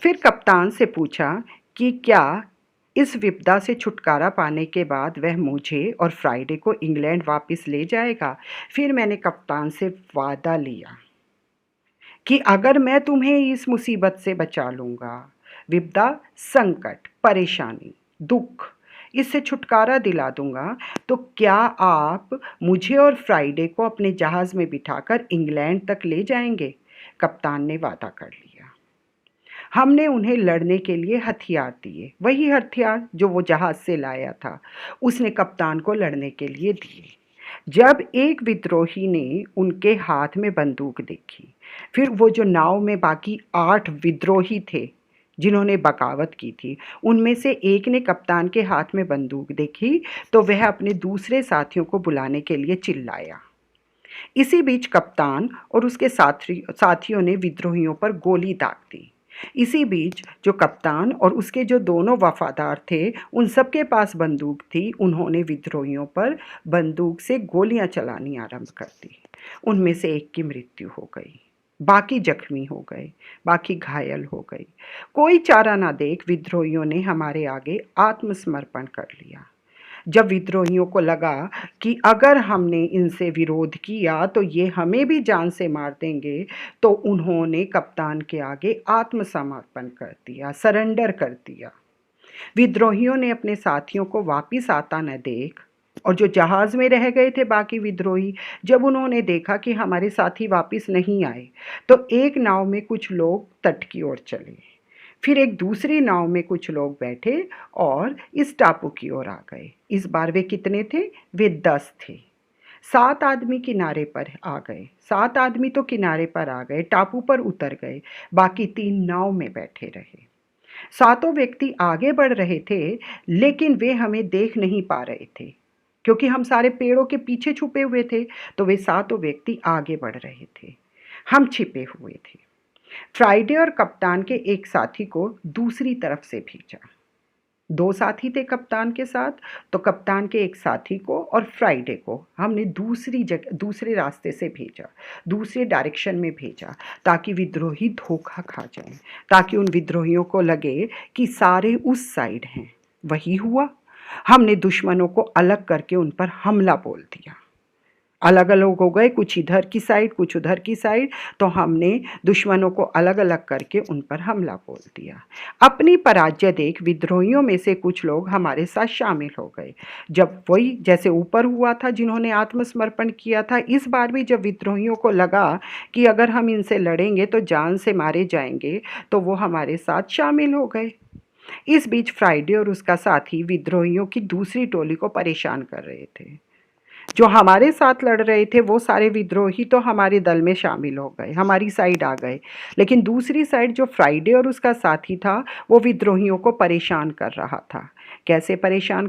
फिर कप्तान से पूछा कि क्या इस विपदा से छुटकारा पाने के बाद वह मुझे और फ्राइडे को इंग्लैंड वापस ले जाएगा। फिर मैंने कप्तान से वादा लिया कि अगर मैं तुम्हें इस मुसीबत से बचा लूँगा, विपदा, संकट, परेशानी, दुख, इससे छुटकारा दिला दूँगा, तो क्या आप मुझे और फ्राइडे को अपने जहाज़ में बिठाकर इंग्लैंड तक ले जाएंगे? कप्तान ने वादा कर लिया। हमने उन्हें लड़ने के लिए हथियार दिए, वही हथियार जो वो जहाज़ से लाया था, उसने कप्तान को लड़ने के लिए दिए। जब एक विद्रोही ने उनके हाथ में बंदूक देखी, फिर वो जो नाव में बाकी 8 विद्रोही थे जिन्होंने बगावत की थी, उनमें से एक ने कप्तान के हाथ में बंदूक देखी तो वह अपने दूसरे साथियों को बुलाने के लिए चिल्लाया। इसी बीच कप्तान और उसके साथियों ने विद्रोहियों पर गोली दाग दी। इसी बीच जो कप्तान और उसके जो दोनों वफादार थे, उन सबके पास बंदूक थी, उन्होंने विद्रोहियों पर बंदूक से गोलियां चलानी आरंभ कर दी। उनमें से एक की मृत्यु हो गई, बाकी जख्मी हो गए, बाकी घायल हो गई। कोई चारा ना देख विद्रोहियों ने हमारे आगे आत्मसमर्पण कर लिया। जब विद्रोहियों को लगा कि अगर हमने इनसे विरोध किया तो ये हमें भी जान से मार देंगे, तो उन्होंने कप्तान के आगे आत्मसमर्पण कर दिया, सरेंडर कर दिया। विद्रोहियों ने अपने साथियों को वापस आता न देख, और जो जहाज़ में रह गए थे बाकी विद्रोही, जब उन्होंने देखा कि हमारे साथी वापस नहीं आए, तो एक नाव में कुछ लोग तट की ओर चले, फिर एक दूसरी नाव में कुछ लोग बैठे और इस टापू की ओर आ गए। इस बार वे कितने थे? वे 10 थे। 7 आदमी किनारे पर आ गए, 7 आदमी तो किनारे पर आ गए, टापू पर उतर गए, बाकी 3 नाव में बैठे रहे। सातों व्यक्ति आगे बढ़ रहे थे, लेकिन वे हमें देख नहीं पा रहे थे क्योंकि हम सारे पेड़ों के पीछे छुपे हुए थे। तो वे सातों व्यक्ति आगे बढ़ रहे थे, हम छिपे हुए थे। फ्राइडे और कप्तान के एक साथी को दूसरी तरफ से भेजा। 2 साथी थे कप्तान के साथ, तो कप्तान के एक साथी को और फ्राइडे को हमने दूसरे रास्ते से भेजा, दूसरे डायरेक्शन में भेजा, ताकि विद्रोही धोखा खा जाएं, ताकि उन विद्रोहियों को लगे कि सारे उस साइड हैं। वही हुआ। हमने दुश्मनों को अलग करके उन पर हमला बोल दिया। अलग अलग हो गए, कुछ इधर की साइड, कुछ उधर की साइड, तो हमने दुश्मनों को अलग अलग करके उन पर हमला बोल दिया। अपनी पराजय देख विद्रोहियों में से कुछ लोग हमारे साथ शामिल हो गए। जब वही जैसे ऊपर हुआ था जिन्होंने आत्मसमर्पण किया था, इस बार भी जब विद्रोहियों को लगा कि अगर हम इनसे लड़ेंगे तो जान से मारे जाएंगे, तो वो हमारे साथ शामिल हो गए। इस बीच फ्राइडे और उसका साथी विद्रोहियों की दूसरी टोली को परेशान कर रहे थे। जो हमारे साथ लड़ रहे थे वो सारे विद्रोही तो हमारे दल में शामिल हो गए, हमारी साइड आ गए, लेकिन दूसरी साइड जो फ्राइडे और उसका साथी था, वो विद्रोहियों को परेशान कर रहा था। कैसे परेशान